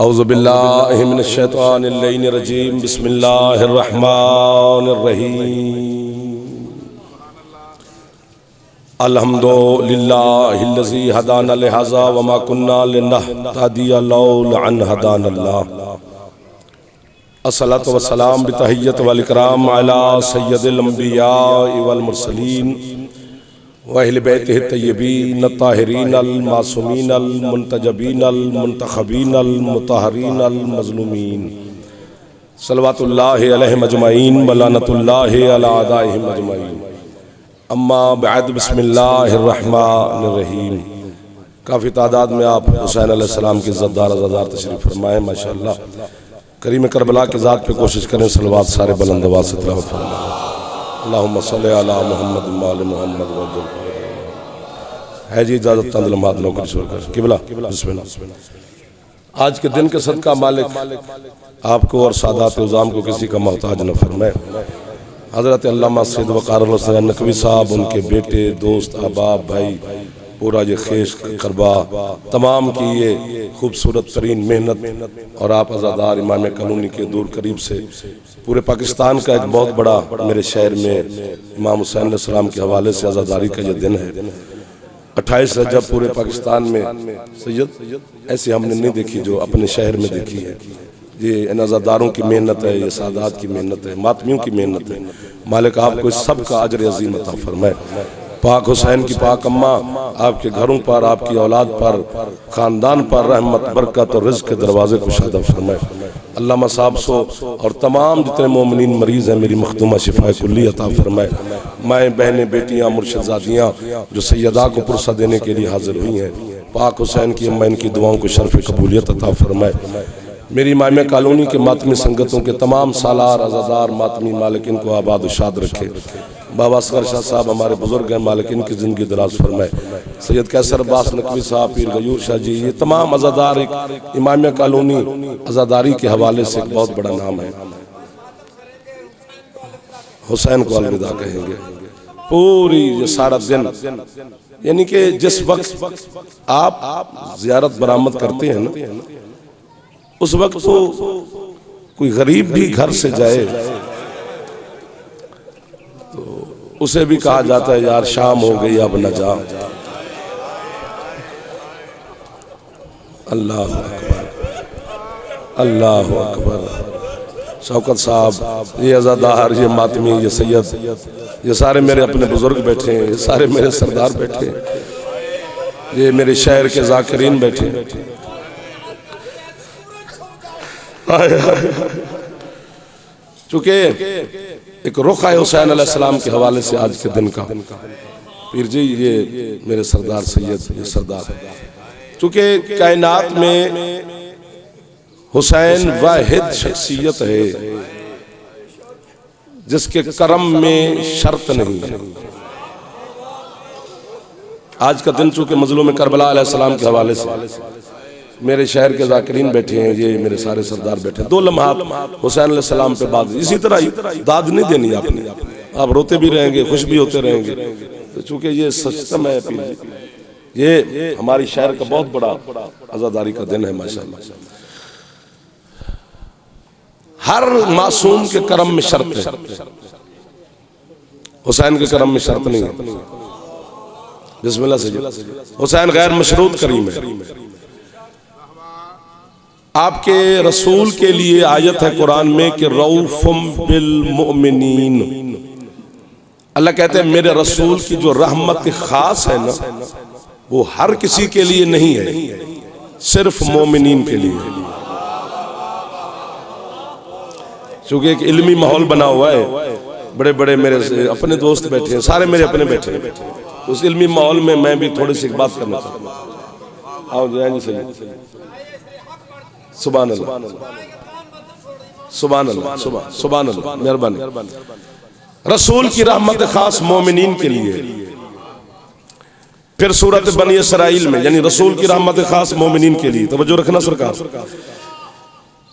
औज़ु बिल्लाहि मिनश शैतानिर रजीम बिस्मिल्लाहिर रहमानिर रहीम। अल्हम्दुलिल्लाहिल्लज़ी हदाना लिहाज़ा वमा कुन्ना लिनहतदिया लौला अन हदानल्लाह। अस्सलातु वस्सलाम बितहिय्यति वल इकराम अला सय्यदिल अंबिया वल मुरसलीन व अहले बैतिहि तय्यबीन ताहिरीन अल मासूमीन अल मुंतजबीन अल मुंतखबीन अल मुतहरीन अल मज़लूमीन सल्लवातुल्लाहि अलैहिम अजमईन व लानतुल्लाहि अला अदाइहिम अजमईन। अम्मा बअद बिस्मिल्लाहिर रहमानिर रहीम। काफ़ी तादाद में आप हुसैन अलैहिस्सलाम के इज़्ज़तदार अज़ादार तशरीफ़ फरमाएँ। माशाअल्लाह करीम करबला की ज़ात पे कोशिश करें सलवात सारे बुलंद आवाज़ से तिलावत फरमाएँ। अल्लाहुम्मा सल्लि अला मुहम्मद व आले मुहम्मद वजल है जी। इजाज़त तंद लम्हात नौकरी शुरू कर किबला बिस्मिल्लाह। आज के दिन के सदका मालिक आपको और सादात उज़ाम को किसी का मोहताज न फरमाए। हज़रत अल्लामा सैयद वक़ार हुसैन नकवी साहब, उनके बेटे, दोस्त, अहबाब, भाई, पूरा ये खेश करबा तमाम की ये खूबसूरत तरीन मेहनत और आप अज़ादार इमाम कॉलोनी के दूर करीब से पूरे पाकिस्तान का एक बहुत बड़ा मेरे शहर में इमाम हुसैन अलैहिस्सलाम के हवाले से अज़ादारी का ये दिन है। 28 रजब पूरे पाकिस्तान में सैयद ऐसे हमने नहीं देखी जो अपने शहर में देखी है। ये इन अज़ादारों की मेहनत है, ये सादात की मेहनत है, मातमियों की मेहनत है। मालिक आपको इस सब का अजर अज़ीम अता फरमाए। पाक हुसैन की पाक अम्मा आपके घरों पर, आपकी औलाद पर, ख़ानदान पर रहमत, बरकत और रिज़्क़ के दरवाज़े कुशादा फरमाए। अल्लामा साहब सो और तमाम जितने मोमिनीन मरीज़ हैं मेरी मखदूमा शिफाए कुल्ली अता फरमाए। माएँ, बहनें, बेटियाँ, मुर्शिदादियाँ जो सैयदा को पुरसा देने के लिए हाजिर हुई हैं, पाक हुसैन की अम्मा इनकी दुआओं को शर्फ़ कबूलियत अता फरमाए। मेरी इमाम कॉलोनी के मातमी संगतों के तमाम सालार अज़ादार मातमी मालिक इनको आबाद शाद रखे। बाबा असगर शाह साहब हमारे बुजुर्ग हैं, मालिक इनकी ज़िंदगी दराज फरमाए। सैयद कैसर अब्बास नकवी साहब, पीर गयूर शाह जी, ये तमाम अज़ादार एक इमाम कॉलोनी अज़ादारी के हवाले से एक बहुत बड़ा नाम है। हुसैन को अलविदा कहेंगे। पूरी ये सारा दिन यानी कि जिस वक्त आप ज़ियारत बरामद करते हैं ना, उस वक्त तो कोई गरीब भी घर से जाए तो उसे भी कहा जाता है यार शाम हो गई अब न जा। अल्लाह अकबर, अल्लाह अकबर। शौकत साहब, ये अज़ादार, ये मातमी, ये सैयद, ये सारे मेरे अपने बुजुर्ग बैठे हैं, ये सारे मेरे सरदार बैठे हैं, ये मेरे शहर के ज़ाकिरीन बैठे हैं। चूंकि एक रुख है हुसैन अलैहिस्सलाम के हवाले से आज के दिन का, पीर जी ये मेरे सरदार सैयद, ये सरदार, चूंकि कायनात में हुसैन वाहिद शख्सियत है जिसके करम में शर्त नहीं है। आज का दिन चूंकि मजलूम करबला अलैहिस्सलाम के हवाले से मेरे शहर के ज़ाकिरीन बैठे हैं, ये मेरे सारे सरदार बैठे हैं। 2 लम्हात हुसैन अलैहिस्सलाम पे बात, इसी तरह ही दाद नहीं देनी आपने, आप रोते भी रहेंगे, खुश भी होते रहेंगे। तो चूंकि ये सिस्टम है, ये हमारी शहर का बहुत बड़ा अज़ादारी का दिन है। माशाअल्लाह हर मासूम के करम में शर्त है, हुसैन के करम में शर्त नहीं है। बिस्मिल्लाह से हुसैन गैर मशरूत करीम है। आपके रसूल के लिए आयत है कुरान में कि रऊफ़ुम बिल मुमिनीन। अल्लाह कहते हैं मेरे रसूल की जो रहमत खास है ना, वो हर किसी के लिए नहीं है, सिर्फ मोमिनीन के लिए। क्योंकि एक इल्मी माहौल बना हुआ है, बड़े बड़े मेरे अपने दोस्त बैठे हैं, सारे मेरे अपने बैठे हैं। उस इल्मी माहौल में मैं भी थोड़ी सी बात करना चाहता हूँ। आओ जी सही। सुभान अल्लाह, सुभान अल्लाह, सुभान अल्लाह, मेहरबानी। रसूल की रहमत खास मोमिनीन के लिए। फिर सूरत बनी इसराइल में, यानी रसूल की रहमत खास मोमिनीन के लिए, तवज्जो रखना सरकार।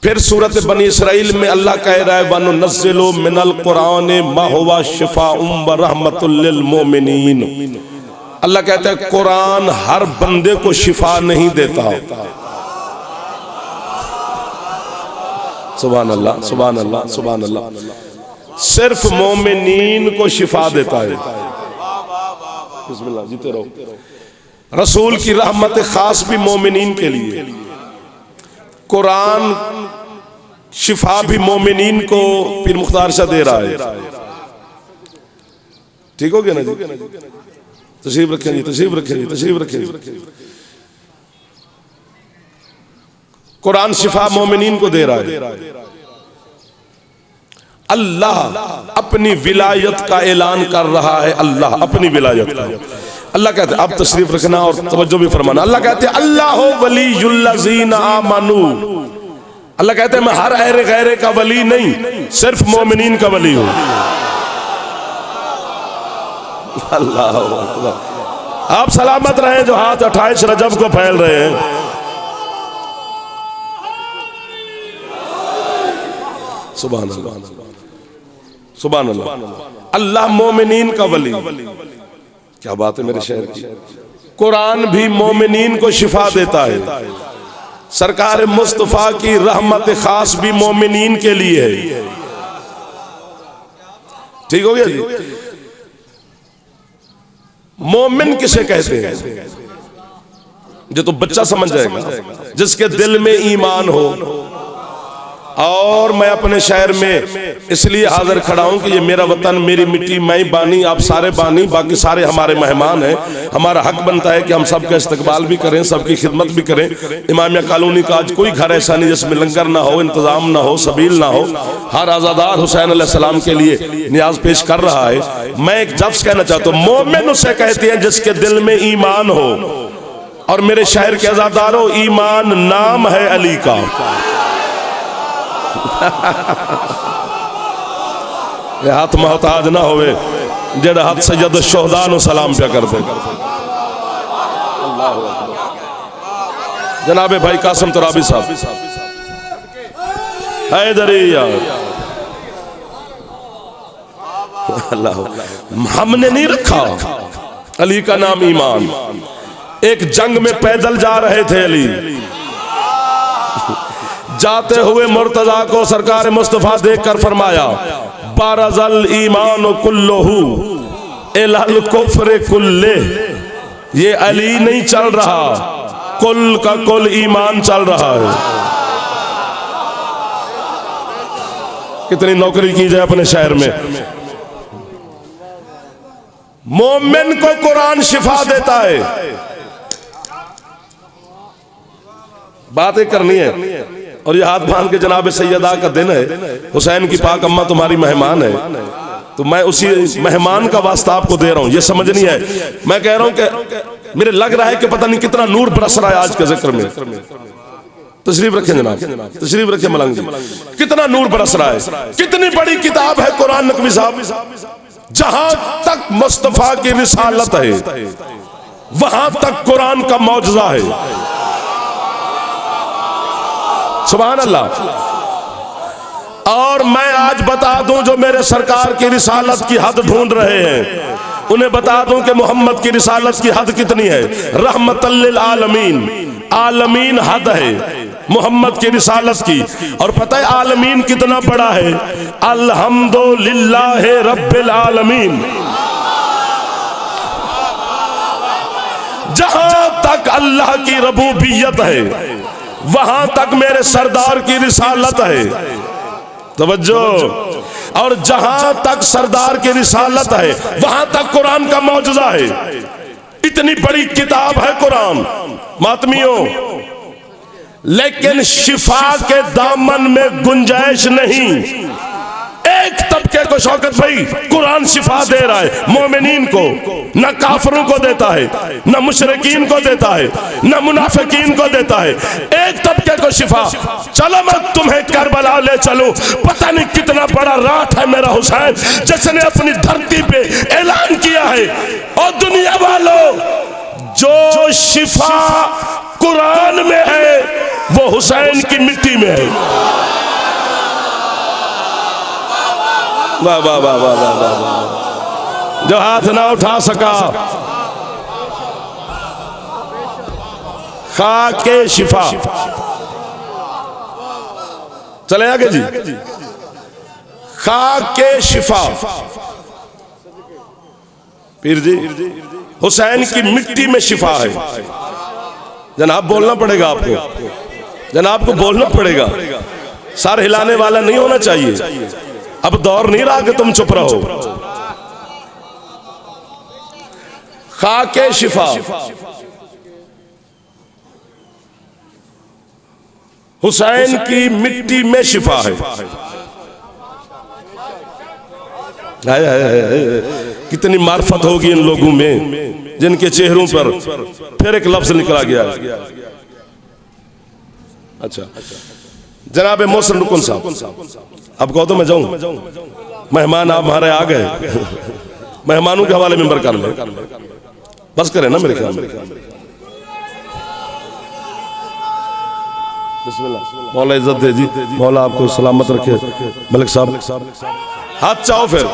फिर सूरत बनी इसराइल में अल्लाह कह रहा है वनुनज़्ज़िलु मिनल कुरान मा हुवा शिफ़ाउम व रहमतुल लिल मोमिनीन। अल्लाह कहता है कुरान हर बंदे को शिफा नहीं देता। सुभान अल्लाह, सुभान अल्लाह, सुभान अल्लाह। सिर्फ मोमिनीन को शिफा देता है। बिस्मिल्लाह, जीते रहो। रसूल की रहमत खास भी मोमिनीन के लिए। कुरान शिफा भी मोमिनीन को पीर मुख्तार शाह दे रहा है। ठीक हो गया ना जी? तशरीफ रखें जी, तशरीफ रखें जी, तशरीफ रखें जी। कुरान शिफा मोमिनीन को दे रहा है। अल्लाह अपनी विलायत का ऐलान कर रहा है। अल्लाह अपनी विलायत का, अल्लाह कहते हैं, आप तशरीफ रखना और तवज्जो भी फरमाना। अल्लाह कहते हैं अल्लाह वलीयुल्लज़ीना आमनू। अल्लाह कहते हैं मैं हर अहरे गैरे का वली नहीं, सिर्फ मोमिनीन का वली हूं। अल्लाह अकबर। आप सलामत रहे जो हाथ 28 रजब को फैल रहे हैं। सुभान अल्लाह, सुभान अल्लाह। अल्लाह मोमिनीन का वली। क्या बात है मेरे शहर की। कुरान भी मोमिनीन को शिफा देता है। सरकार मुस्तफा की रहमत खास भी मोमिनीन के लिए है। ठीक हो गया जी? मोमिन किसे कहते हैं? जो तो बच्चा समझ जाएगा, जिसके दिल में ईमान हो। और मैं अपने शहर में इसलिए हाजिर खड़ा हूं कि ये मेरा वतन, मेरी मिट्टी, मैं बानी, आप सारे बानी, बाकी सारे हमारे मेहमान हैं। हमारा हक बनता है कि हम सबका इस्तकबाल भी करें, सबकी खिदमत भी करें। इमामिया कॉलोनी का आज कोई घर ऐसा नहीं जिसमें लंगर ना हो, इंतजाम ना हो, सबील ना हो। हर आज़ादार हुसैन अलैहिस्सलाम के लिए नियाज पेश कर रहा है। मैं एक लफ्ज़ कहना चाहता हूँ, मोमिन उसे कहते हैं जिसके दिल में ईमान हो। और मेरे शहर के आज़ादारों, ईमान नाम है अली का। ये हाथ मोहताज ना होवे जेड़ा हाथ सैयद शुहदा नु सलाम पे कर दे। जनाबे भाई कासिम तुराबी साहब हैदरिया, अल्लाह। हमने नहीं रखा अली का नाम ईमान। एक जंग में पैदल जा रहे थे अली, जाते हुए मुर्तजा को सरकार मुस्तफा देखकर फरमाया बारज़ल ईमान कुल्लुहु इलल कुफ्र कुल्ले। ये अली नहीं चल रहा, कुल का कुल ईमान चल रहा है। कितनी नौकरी की जाए अपने शहर में। मोमिन को कुरान शिफा देता है। बातें करनी है। और ये हाथ बांध के जनाब सैयदा का दिन है, हुसैन की पाक अम्मा तुम्हारी मेहमान है, तो मैं उसी मेहमान का वास्ता आपको दे रहा हूं। ये समझनी है। मैं कह रहा हूं कि मेरे लग रहा है कि पता नहीं कितना नूर बरस रहा है आज के जिक्र में। तशरीफ रखें जनाब, तशरीफ रखें मलंग जी। कितना नूर बरस रहा है। कितनी बड़ी किताब है कुरान नकवी साहब। जहां तक मुस्तफा की रिसालत है वहां तक कुरान का मौजज़ा है। सुभान अल्लाह। और मैं आज बता दूं जो मेरे सरकार की रिसालत की हद ढूंढ रहे हैं, उन्हें बता दूं कि मोहम्मद की रिसालत की हद कितनी है। रहमतल लिल आलमीन, आलमीन हद है मोहम्मद की रिसालत की। और पता है आलमीन कितना बड़ा है? अल्हम्दुलिल्लाह रब्बिल आलमीन। जहां तक अल्लाह की रबूबियत है वहां तक मेरे सरदार की रिसालत है। तवज्जो। और जहां तक सरदार की रिसालत है वहां तक कुरान का मौजज़ा है। इतनी बड़ी किताब है कुरान मातमियों, लेकिन शिफा के दामन में गुंजाइश नहीं। एक तबके को शौकत भाई कुरान शिफा दे रहा है मोमिनीन को, न काफरों को देता है, न मुशरिकीन को देता है, न मुनाफिकीन को देता है। एक तबके को शिफा। चलो मैं तुम्हें करबला ले चलूं। पता नहीं कितना बड़ा रात है मेरा हुसैन, जिसने अपनी धरती पे ऐलान किया है, और दुनिया वालों जो शिफा कुरान में है वो हुसैन की मिट्टी में है। वाह वाह वाह वाह वाह वाह वाह। जो हाथ ना उठा सका खाके शिफा। चले आगे जी। खाके शिफा, पीर जी हुसैन की मिट्टी में शिफा है। जनाब बोलना पड़ेगा आपको, जनाब को बोलना पड़ेगा, सर हिलाने वाला नहीं होना चाहिए। अब दौर नहीं रहा कि तुम चुप रहो। खाके शिफा, हुसैन की मिट्टी में शिफा है। कितनी मार्फत होगी इन लोगों में जिनके चेहरों पर फिर एक लफ्ज निकला गया। अच्छा जनाब मोहसिन रुकन साहब, अब कहो तो मैं जाऊं, मेहमान आप हमारे आ गए, मेहमानों के हवाले मिंबर कर ले, बस करें ना मेरे ख्याल में। बिस्मिल्लाह, मौला इज्जत दे जी, मौला आपको सलामत रखे। मलिक साहब हाथ चाहो फिर।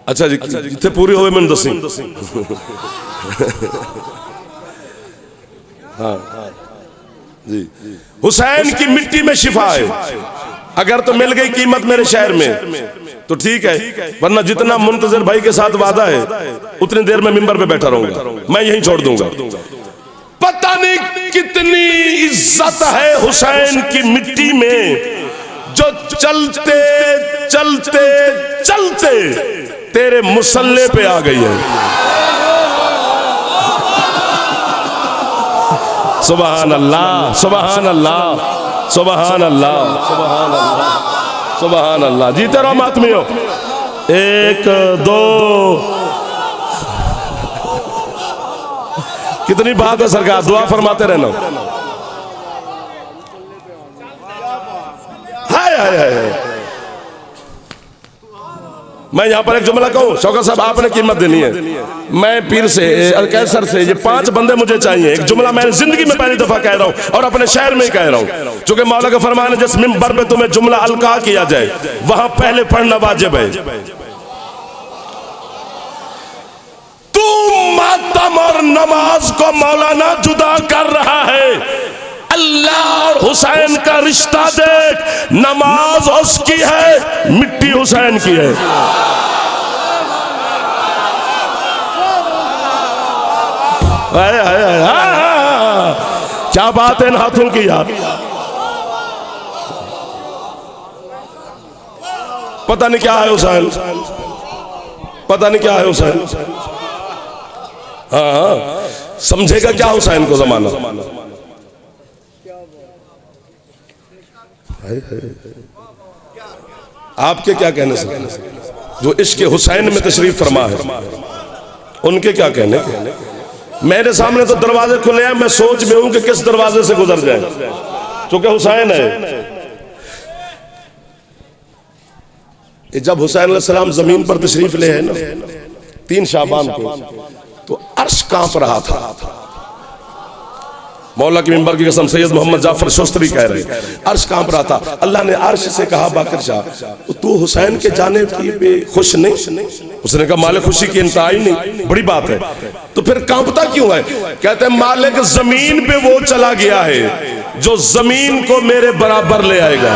अच्छा जी, जिथे पूरी होवे मैंने दसी। हाँ जी, हुसैन की मिट्टी में शिफा है। अगर तो मिल गई कीमत मेरे शहर में तो ठीक है, वरना जितना मुंतजर भाई के साथ वादा है उतनी देर में मिंबर पे बैठा रहूंगा, मैं यहीं छोड़ दूंगा। पता नहीं कितनी इज्जत है हुसैन की मिट्टी में, जो चलते चलते चलते तेरे मुसल्ले पे आ गई है। सुबहान अल्लाह, सुबहान अल्लाह, सुबहान अल्लाह, सुबहान अल्लाह, सुबहान अल्लाह। जीते रहो मातमियों। एक दो, कितनी बात है सरकार, दुआ फरमाते रहना। हाय हाय हाय, मैं यहाँ पर एक जुमला कहूँ, शौकत साहब आपने कीमत देनी है। मैं पीर से कैसर से ये 5 बंदे मुझे चाहिए। एक जुमला मैं जिंदगी में पहली दफा कह रहा हूँ और अपने शहर में ही कह रहा हूँ, क्योंकि मौला का फरमान है जिस मिंबर पे तुम्हें जुमला अलका किया जाए वहां पहले पढ़ना वाजिब है। तू मातम और नमाज को मौलाना जुदा कर रहा है। अल्लाह और हुसैन का रिश्ता देख, नमाज उसकी है, मिट्टी हुसैन की है। आए आए आए, क्या बात है इन हाथों की यार। पता नहीं क्या है हुसैन, पता नहीं क्या है हुसैन। हाँ समझेगा क्या हुसैन को जमाना। आपके क्या कहने से, जो इश्क हुसैन में तशरीफ फरमा है उनके क्या कहने। मेरे सामने तो दरवाजे खुले हैं, मैं सोच में हूं कि किस दरवाजे से गुजर जाए, क्योंकि हुसैन है। जब हुसैन अलैहिस्सलाम जमीन पर तशरीफ ले है ना 3 शाबान को, तो अर्श कांप रहा था। मौला की मिंबर की कसम, सैयद मोहम्मद जाफर शोस्तरी कह रहे हैं, अर्श कांप रहा था। अल्लाह ने अर्श से कहा बाकर शाह तू हुसैन के जाने की पे खुश नहीं? उसने कहा मालिक खुशी की इंतहा ही नहीं, बड़ी बात है। तो फिर कांपता क्यों है? कहते हैं मालिक जमीन पे वो चला गया है जो जमीन को मेरे बराबर ले आएगा।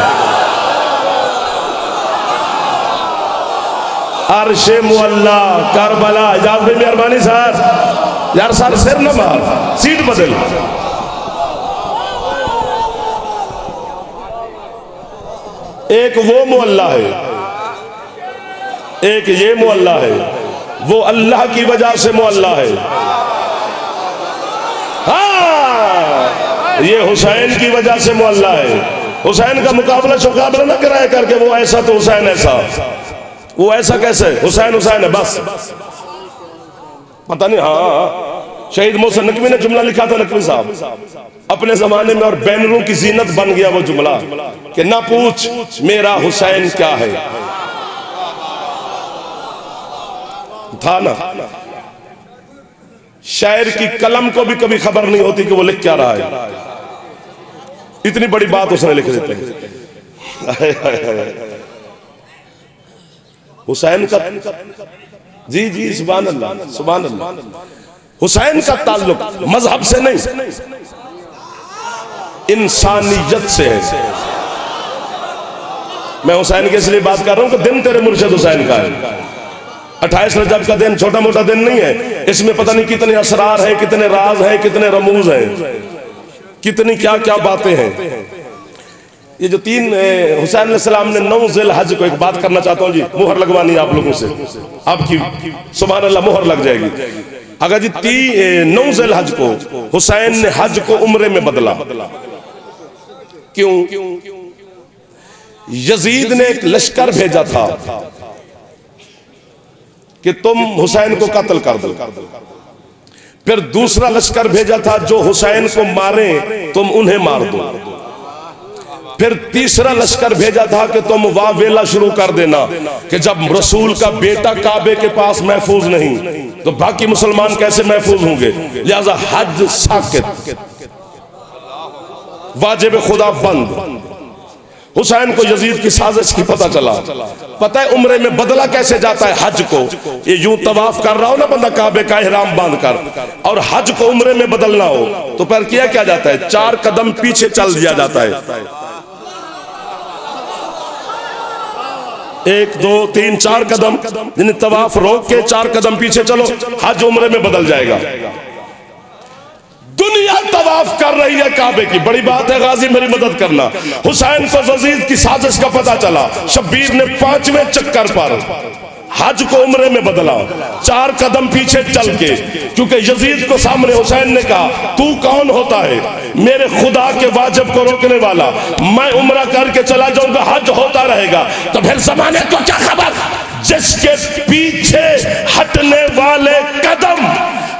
अर्शे मुअल्ला करबला। इजाज़त भाई मेहरबानी साहब, यार सर सिर न मार, सीट बदल। एक वो मुअल्ला है, एक ये मुअल्ला है। वो अल्लाह की वजह से मुअल्ला है, हाँ ये हुसैन की वजह से मुअल्ला है। हुसैन का मुकाबला ना कराया करके वो ऐसा तो हुसैन ऐसा, वो ऐसा कैसे? हुसैन हुसैन है बस, पता नहीं। हाँ शहीद मोहसिन नकवी ने जुमला लिखा था, नकवी साहब अपने जमाने में, और बैनरों की जीनत बन गया वो जुमला कि ना पूछ मेरा हुसैन क्या है। था ना, शायर की कलम को भी कभी खबर नहीं होती कि वो लिख क्या रहा है। इतनी बड़ी बात उसने लिख देते हैं। हुसैन का, जी जी सुभान अल्लाह, सुभान अल्लाह। हुसैन का ताल्लुक मजहब से नहीं, इंसानियत से है। मैं हुसैन के इसलिए बात कर रहा हूं कि दिन तेरे मुर्शिद हुसैन का है। 28 रजब का दिन छोटा मोटा दिन नहीं है, इसमें पता नहीं कितने असरार हैं, कितने राज हैं, कितने रमूज हैं, कितनी क्या क्या बातें हैं। ये जो 3 हुसैन अलैहिस्सलाम ने 9 ज़िल हज को, एक बात करना चाहता हूँ जी, मुहर लगवानी है आप लोगों से, आपकी सुभान अल्लाह मुहर लग जाएगी। अगर जी 9 ज़िल हज को हुसैन ने हज को उम्रे में बदला, क्यों? यजीद ने एक लश्कर भेजा था कि तुम हुसैन को कत्ल कर दो, फिर दूसरा लश्कर भेजा था जो हुसैन को मारे तुम उन्हें मार दो, फिर तीसरा लश्कर भेजा था कि तुम वावेला शुरू कर देना कि जब रसूल का बेटा काबे के पास महफूज नहीं तो बाकी मुसलमान कैसे महफूज होंगे, लिहाजा हज साकित, वाजिब खुदा बंद। हुसैन को यजीद की साजिश की पता चला, पता है उम्रे में बदला कैसे जाता है हज को, ये यूं तवाफ कर रहा हो ना बंदा काबे का इहराम बांध कर, और हज को उम्रे में बदलना हो तो फिर किया क्या जाता है, 4 कदम पीछे चल दिया जाता है, 1 2 3 4 कदम, यानी तवाफ रोक के 4 कदम पीछे चलो, हज उम्रे में बदल जाएगा। दुनिया तवाफ कर रही है काबे की, बड़ी बात है गाजी मेरी मदद करना। हुसैन को यजीद की साजिश का पता चला, शब्बीर ने 5वें चक्कर पर हज को उम्रे में बदला, 4 कदम पीछे चल के, क्योंकि यजीद को सामने हुसैन ने कहा तू कौन होता है, मेरे खुदा के वाजिब को रोकने वाला, मैं उम्रा करके चला जाऊंगा, हज होता रहेगा, तो फिर जमाने को क्या खबर, जिसके पीछे हटने वाले कदम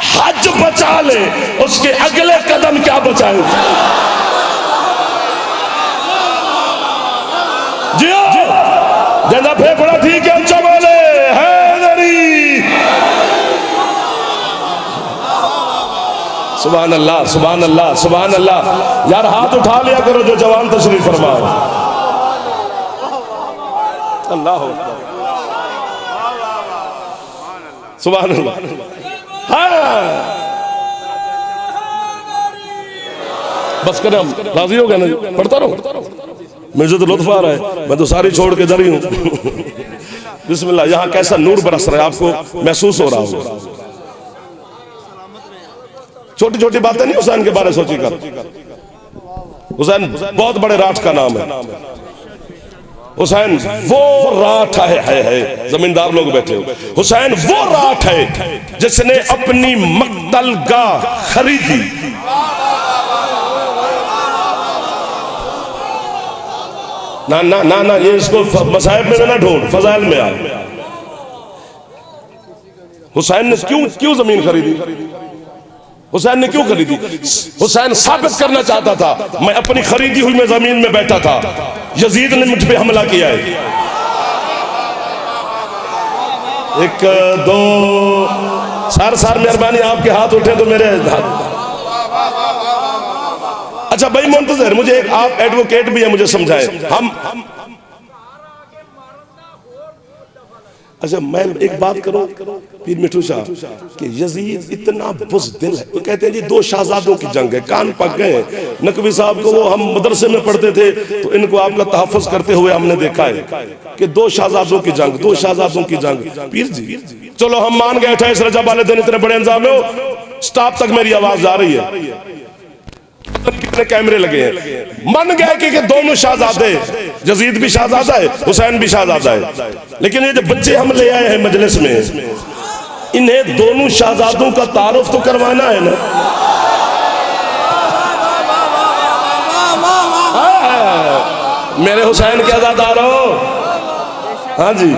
हज बचा ले उसके अगले कदम क्या बचाए। जियो जना फेफड़ा ठीक है, चबोले हैदरी, सुभान अल्लाह सुभान अल्लाह सुभान अल्लाह। यार हाथ उठा लिया करो जो जवान तशरीफ फरमा, अल्लाह सुभान अल्लाह। हाँ बस करें, हम राजी हो गए ना, पढ़ता रहो, मुझे तो लुत्फ आ रहा है, मैं तो सारी छोड़ के इधर ही हूँ। बिस्मिल्लाह, यहाँ कैसा नूर बरस रहा है, आपको महसूस हो रहा होगा। छोटी छोटी बातें नहीं हुसैन के बारे सोची कर, हुसैन बहुत बड़े राठ का नाम है। हुसैन वो राठ है, जमींदार लोग बैठे हो, हुसैन वो राठ है जिसने अपनी मक्तलगाह खरीदी, ना ना ना ना, ये इसको मसाहिब में ना ढूंढ, फजाइल में आ। हुसैन ने क्यों जमीन खरीदी, हुसैन ने क्यों खरीदी, हुसैन साबित करना चाहता था मैं अपनी खरीदी हुई में जमीन में बैठा था, यजीद ने मुझ पे हमला किया है। 1 2 सार मेहरबानी, आपके हाथ उठे तो मेरे हाथ। अच्छा भाई मुंतजर, मुझे एक आप एडवोकेट भी है, मुझे समझाएं, हम अच्छा मैं एक बात करूं पीर मिठू शाह कि यजीद इतना बुज़दिल है, तो कहते हैं जी 2 शहजादों की जंग है, कान पक गए। नकवी साहब को वो हम मदरसे में पढ़ते थे तो इनको आपका तहफ़्फ़ुज़ करते हुए हमने देखा है कि 2 शहजादों की जंग, 2 शहजादों की जंग। पीर जी चलो हम मान गए 28 रजब वाले दिन इतने बड़े अंजाम में हो, स्टाफ तक मेरी आवाज जा रही है, कितने कैमरे लगे हैं, मन गए कि दोनों शहजादे, यजीद भी शहजादा है, हुसैन भी शहजादा है, लेकिन ये जो बच्चे हम ले आए हैं मजलिस में, इन्हें दोनों शहजादों का तारुफ तो करवाना है ना। मेरे हुसैन के अज़ादारो, हाँ जी,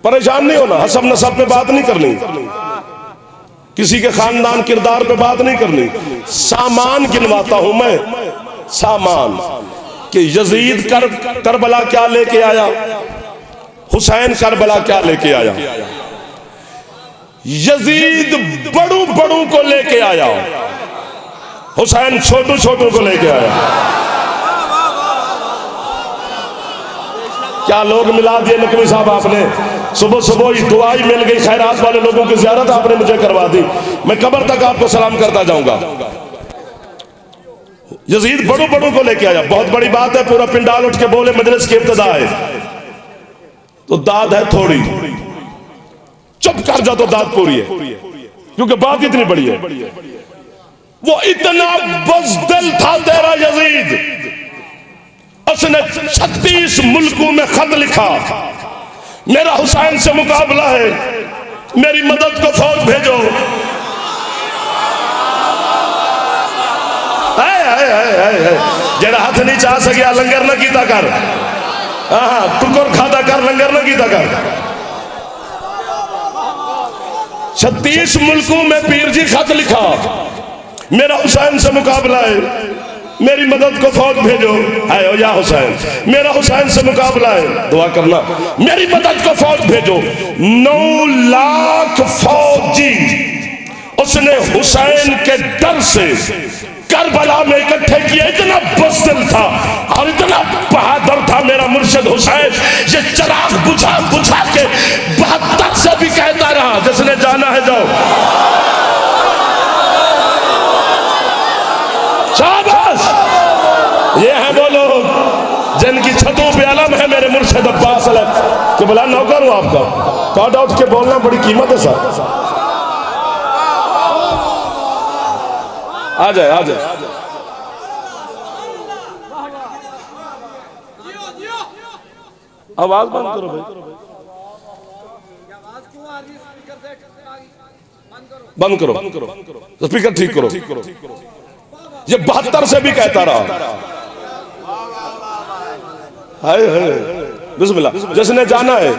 परेशान नहीं होना, हसब नसब पे बात नहीं करनी, किसी के खानदान किरदार पे बात नहीं करनी, सामान गिनवाता हूं मैं, सामान कि यजीद करबला क्या लेके आया, हुसैन करबला क्या लेके आया। यजीद बड़ू बड़ू को लेके आया, हुसैन छोटू छोटू को लेके आया। क्या लोग मिला दिए नकवी साहब आपने, सुबह सुबह ही दुआई मिल गई, खैरात वाले लोगों की ज़ियारत आपने मुझे करवा दी, मैं कब्र तक आपको सलाम करता जाऊंगा। यजीद बड़ों बड़ों को लेके आया, बहुत बड़ी बात है, पूरा पिंडाल उठ के बोले मजलिस की इब्तिदा है, तो दाद है थोड़ी, चुप कर जा तो दाद पूरी है, क्योंकि बात इतनी बड़ी है। वो इतना बज़दिल था तेरा यजीद, उसने 36 मुल्कों में खत लिखा, मेरा हुसैन से मुकाबला है, मेरी मदद को फौज भेजो। जरा हाथ नहीं चाह सकिया लंगर न कीता कर, टुकर खादा कर, लंगर न कीता कर। 36 मुल्कों में पीर जी खत लिखा, मेरा हुसैन से मुकाबला है, मेरी मदद को फौज भेजो। आयो या हुसैन, मेरा हुसैन से मुकाबला है, दुआ करना, मेरी मदद को फौज भेजो। 9 लाख फौजी उसने हुसैन के डर से करबला में इकट्ठे किए। इतना बुज़दिल था और इतना बहादुर था मेरा मुर्शिद हुसैन, ये चिराग बुझा बुझा के 72 से भी कहता रहा, जिसने जाना है जाओ। शाबाश, ये है वो लोग जिनकी छतों पे अलम है मेरे मुर्शिद अब्बास कि बोला नौकर हूं आपका, कॉट आउट के बोलना बड़ी कीमत है सर। आ जाए आ जाए, आवाज बंद करो भाई, बंद करो, स्पीकर ठीक करो। ये 72 से भी कहता रहा, हाय हाय बिस्मिल्लाह, जिसने जाना है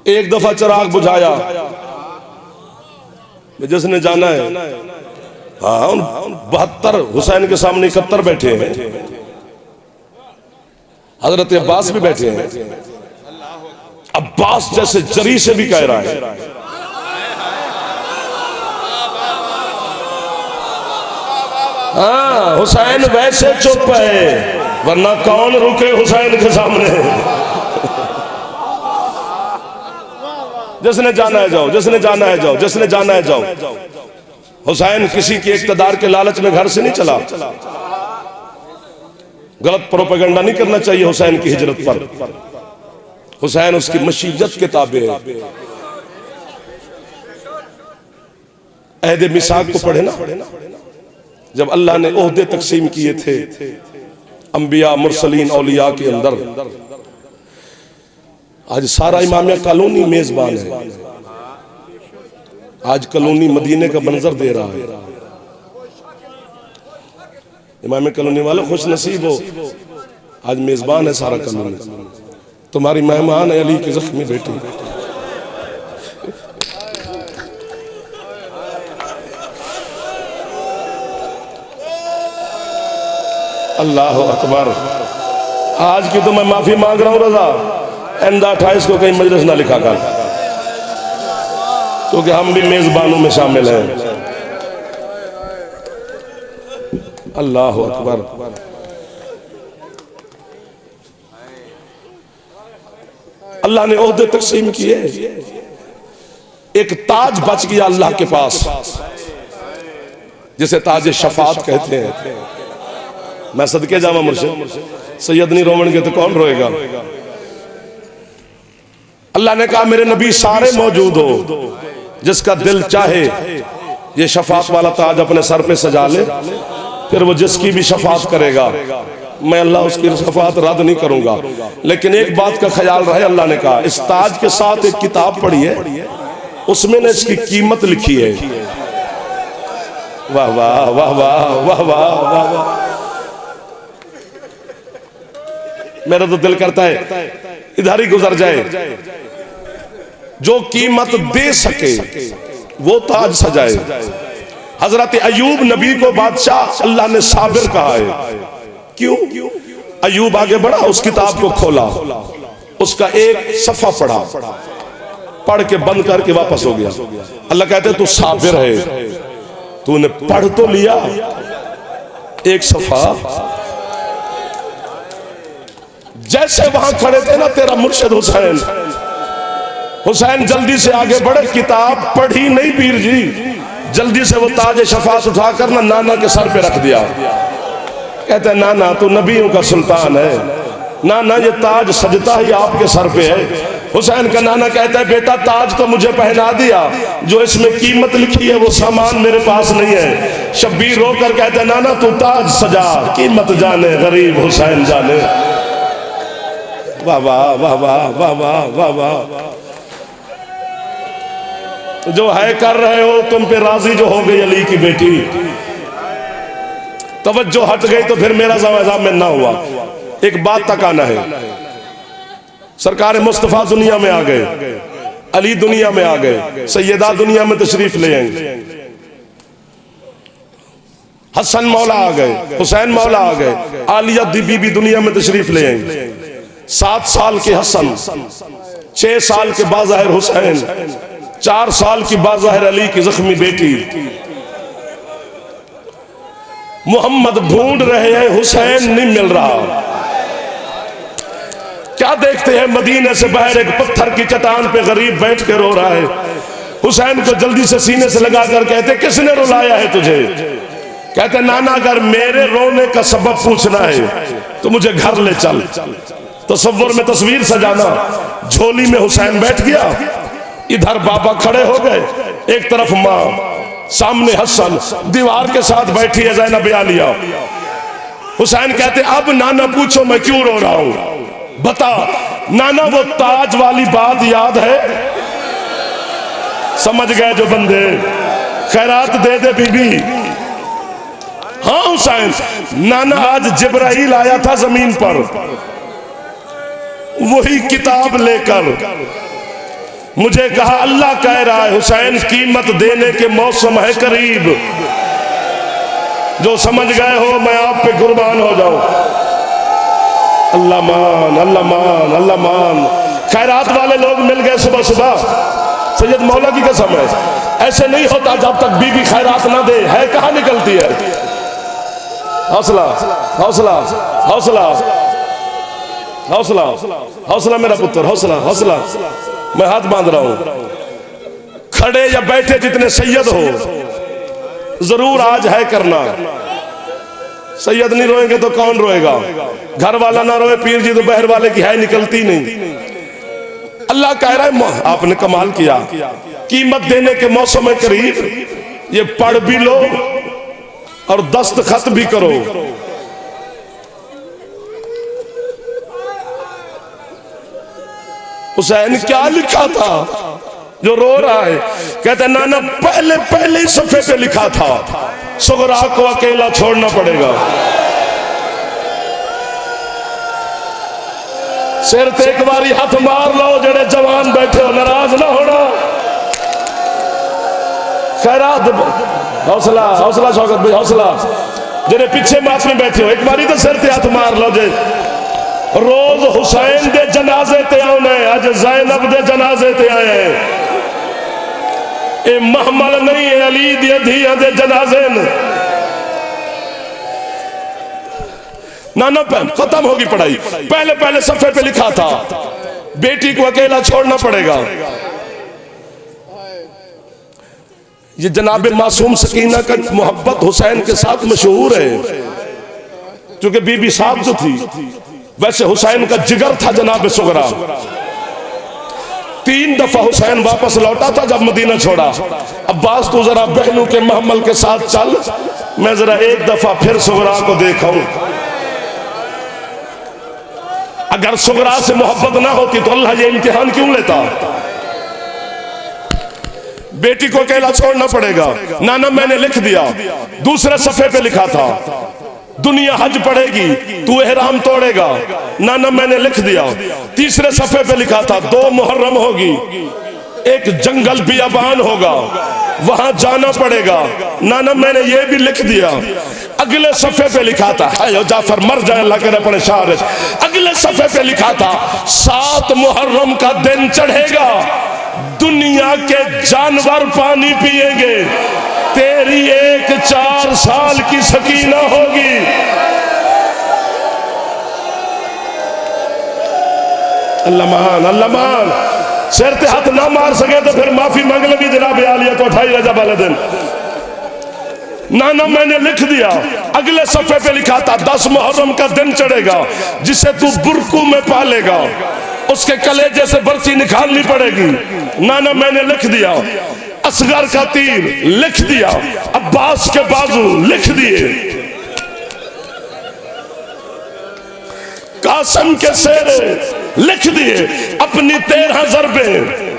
एक दफा चिराग बुझाया, जिसने जाना है। हाँ 72 हुसैन के सामने 71 बैठे हैं, हजरत अब्बास भी बैठे हैं, अब्बास जैसे जरी से भी कह रहा है। हाँ हुसैन वैसे चुप है, वरना कौन रुके हुसैन के सामने। जिसने जाना है जाओ, जिसने जाना है जाओ, जिसने जाना है जाओ। हुसैन किसी के इक़्तिदार के लालच में घर से नहीं चला, गलत प्रोपेगेंडा नहीं करना चाहिए हुसैन की हिजरत पर। हुसैन उसकी मशीयत के ताबे है। अहद मिसाक को पढ़े ना, जब अल्लाह ने ओहदे तकसीम किए थे अंबिया मुरसलीन औलिया के अंदर, आज सारा इमामिया कॉलोनी मेजबान है। आज कॉलोनी मदीने का मंजर दे रहा है। इमामिया कॉलोनी वाले खुश नसीब हो, आज मेजबान है सारा कॉलोनी। तुम्हारी मेहमान है अली की जख्मी बेटी। अल्लाह अकबर। आज की तो मैं माफी मांग रहा हूं रजा, आइंदा 28 को कहीं मजलिस ना लिखा कर, क्योंकि हम भी मेजबानों में शामिल हैं। अल्लाह अकबर। अल्लाह ने ओहदे तकसीम किए, एक ताज बच गया अल्लाह के पास, जिसे ताज शफात कहते हैं। मैं सदके जावा मुर्शिद, सैयद नहीं रोवणगे तो कौन रोएगा। अल्लाह ने कहा मेरे नबी सारे मौजूद हो, जिसका दिल चाहे ये शफात वाला ताज अपने सर पे सजा ले, फिर वो जिसकी भी शफात करेगा मैं अल्लाह उसकी शफात रद्द नहीं करूंगा। लेकिन एक बात का ख्याल रहे, अल्लाह ने कहा इस ताज के साथ एक किताब पढ़ी है, उसमें ने इसकी कीमत लिखी है। वाह वाह वाह वाह वाह वाह वाह वाह। मेरा तो दिल करता है इधर ही गुजर जाए, जो कीमत दे सके वो ताज सजाए। हजरत अयूब नबी को बादशाह अल्लाह ने साबिर कहा है। क्यों? अयूब आगे बढ़ा, उस किताब को खोला, उसका एक सफा पढ़ा, पढ़ के बंद करके वापस हो गया। अल्लाह कहते तू साबिर है, तूने पढ़ तो लिया एक सफा। जैसे वहां खड़े थे ना तेरा मुर्शिद हुसैन, हुसैन जल्दी से आगे बढ़े, किताब पढ़ी नहीं पीर जी, जल्दी से वो ताज शफात उठाकर ना नाना के सर पे रख दिया। कहते हैं नाना तू नबियों का सुल्तान है, नाना ये ताज सजता ही आपके सर पे है। हुसैन का नाना कहता है बेटा ताज तो मुझे पहना दिया, जो इसमें कीमत लिखी है वो सामान मेरे पास नहीं है। शब्बीर रोकर कहता है नाना तू ताज सजा, कीमत जाने गरीब हुसैन जाने। वाह वाह वाह वाह वाह वाह वाह वाह। जो है कर रहे हो तुम पे राजी जो हो गई अली की बेटी, तवज्जो हट गई तो फिर मेरा जवाब में ना हुआ। एक बात तक आना है, सरकार मुस्तफा दुनिया में आ गए, अली दुनिया में आ गए, सैयदा दुनिया में तशरीफ ले आएंगे, हसन मौला आ गए, हुसैन मौला आ गए, आलिया बीबी दुनिया में तशरीफ ले आएंगे। 7 साल के हसन, 6 साल के बाज़ाहिर हुसैन, 4 साल की बाज़ाहिर अली की जख्मी बेटी। मोहम्मद ढूंढ रहे हैं, हुसैन नहीं मिल रहा। क्या देखते हैं, मदीने से बाहर एक पत्थर की चट्टान पे गरीब बैठ के रो रहा है। हुसैन को जल्दी से सीने से लगाकर कहते किसने रुलाया है तुझे? कहते नाना अगर मेरे रोने का सबब पूछना है तो मुझे घर ले चल। तसव्वुर में तस्वीर सजाना, झोली में हुसैन बैठ गया, इधर बाबा खड़े हो गए, एक तरफ माँ, सामने हसन, दीवार के साथ बैठी है ज़ैनब आलिया। हुसैन कहते अब नाना पूछो मैं क्यों रो रहा हूं, बता। नाना वो ताज वाली बात याद है? समझ गए जो बंदे, खैरात दे दे बीबी। हाँ हुसैन, नाना आज जिब्राइल आया था जमीन पर, वही किताब लेकर मुझे कहा अल्लाह कह रहा है हुसैन कीमत देने के मौसम है करीब। जो समझ गए हो मैं आप पे कुर्बान हो जाऊं। अल्लाह मान, अल्लाह मान, अल्लाह मान। खैरात वाले लोग मिल गए सुबह सुबह, सैयद मौला की कसम है ऐसे नहीं होता जब तक बीबी खैरात ना दे। है कहाँ निकलती है? हौसला हौसला हौसला हौसला हौसला मेरा पुत्र, हौसला हौसला। मैं हाथ बांध रहा हूं, खड़े या बैठे जितने सैयद हो जरूर आज है करना। सैयद नहीं रोएंगे तो कौन रोएगा? घर वाला ना रोए, पीर जी तो बहर वाले की है निकलती नहीं। अल्लाह कह रहा है आपने कमाल किया, कीमत देने के मौसम में करीब, ये पढ़ भी लो और दस्तखत भी करो। हुसैन क्या लिखा था जो रो रहा है? कहते नाना पहले पहले ही सफे पे लिखा था सुगरा को अकेला छोड़ना पड़ेगा। सिर ते एक बारी हाथ मार लो, जड़े जवान बैठे हो नाराज ना होना। खैरात, हौसला हौसला शौकत भाई, हौसला। जड़े पीछे माथ में बैठे हो एक बारी तो सिर ते हाथ मार लो। जे रोज हुसैन दे जनाजे ते आने, अज ज़ैनब दे जनाजे ते आए। ए महमल नहीं है, अली दी धिया दे जनाजे न। नाना खत्म होगी पढ़ाई, पहले पहले सफे पे लिखा था बेटी को अकेला छोड़ना पड़ेगा। ये जनाब मासूम सकीना का मोहब्बत हुसैन के साथ मशहूर है, क्योंकि बीबी साहब जो थी वैसे हुसैन का जिगर था जनाब सुगरा। 3 दफा हुसैन वापस लौटा था जब मदीना छोड़ा। अब्बास तू जरा बहनों के महमल के साथ चल, मैं जरा एक दफा फिर सुगरा को देखूं। अगर सुगरा से मोहब्बत ना होती तो अल्लाह ये इम्तिहान क्यों लेता? बेटी को अकेला छोड़ना पड़ेगा। नाना मैंने लिख दिया, दूसरे सफे पे लिखा था दुनिया हज पड़ेगी, तू एहराम तोड़ेगा। नाना मैंने लिख दिया। तीसरे सफे पे लिखा था 2 मुहर्रम होगी, एक जंगल बियाबान होगा, वहां जाना पड़ेगा। नाना मैंने ये भी लिख दिया। अगले सफे पे लिखा था, हाय जाफर मर जाए अल्लाह करे अपने शार। अगले सफे पे लिखा था 7 मुहर्रम का दिन चढ़ेगा, दुनिया के जानवर पानी पिएंगे, तेरी एक 4 साल की सकीना होगी। अल्लाह मान, अल्लाह मान। सिर ते हाथ ना मार सके तो फिर माफी मांग ले भी जनाब आलिया तो 28 रजब वाले दिन। नाना मैंने लिख दिया। अगले सफ़े पे लिखा था 10 मुहर्रम का दिन चढ़ेगा, जिसे तू बुरकू में पालेगा, उसके कलेजे से बर्ची निकालनी पड़ेगी। नाना मैंने लिख दिया। असगर का तीर लिख दिया, अब्बास के बाजू लिख दिए, कासिम के शेरे लिख दिए, अपनी 13 ज़रबें।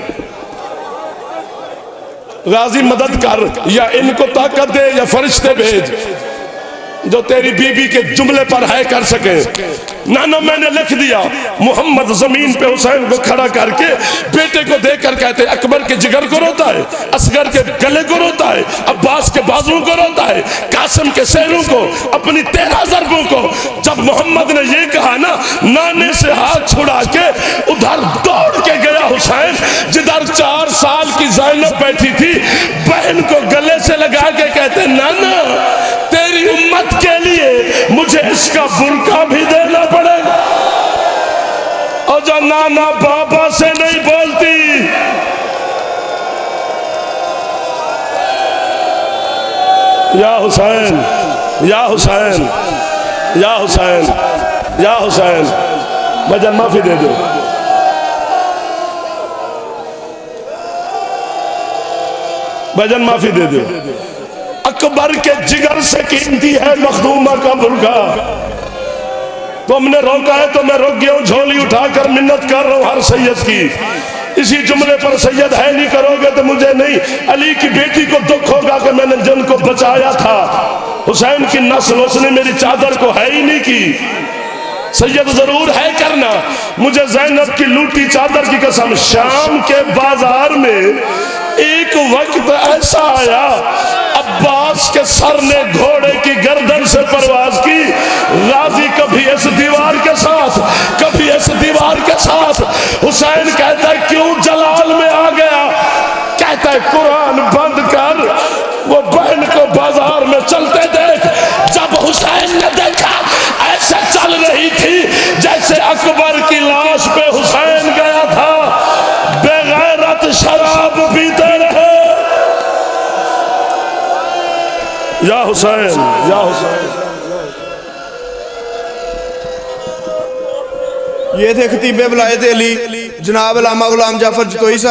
गाजी मदद कर, या इनको ताकत दे या फरिश्ते भेज जो तेरी बीबी के जुमले पर है कर सके। नाना मैंने लिख दिया। मोहम्मद जमीन पे हुसैन को खड़ा करके बेटे को देखकर कहते, अकबर के जिगर को रोता है, असगर के गले को रोता है, अब्बास के बाजुओं को रोता है, कासिम के शेरों को, अपनी 13 ज़रबों को। जब मोहम्मद ने ये कहा ना, नाने से हाथ छुड़ा के उधर दौड़ के गया हुसैन, जिधर 4 साल की ज़ैनब बैठी थी, बहन को गले से लगा के कहते, नाना तेरी उम्मत के लिए मुझे इसका बुर्का भी देना पड़ेगा। और जो नाना बाबा से नहीं बोलती, या हुसैन, या हुसैन, या हुसैन, या हुसैन, भजन माफी दे दो। भजन माफी दे दो। अकबर के जिगर से कीमती है मखदूमा का बुर्का। तुमने रोका है तो मैं रुक गया हूं, झोली उठाकर मिन्नत कर रहा हूं हर सैयद की। इसी जुमले पर सैयद है नहीं करोगे तो मुझे नहीं। अली की बेटी को दुख होगा कि मैंने जिनको बचाया था, हुसैन की नस्ल उसने मेरी चादर को है ही नहीं की। सैयद जरूर है करना, मुझे ज़ैनब की लूटी चादर की कसम। शाम के बाजार में एक वक्त ऐसा आया, अब्बास के सर ने घोड़े की गर्दन से परवाज की। राजी कभी इस दीवार के साथ, कभी इस दीवार के साथ। हुसैन कहता है क्यों जलाल में आ गया? कहता है कुरान बंद कर, वो बहन को बाजार में चलते देख। जब हुसैन ने देखा ऐसे चल रही थी जैसे अकबर की लाश पे हुसैन गया था, बेगैरत शराब पीते रहे। या हुसैन, या हुसैन। ये थे खतीब विलायत अली जनाब अल्लामा गुलाम जाफर जतोई साहब।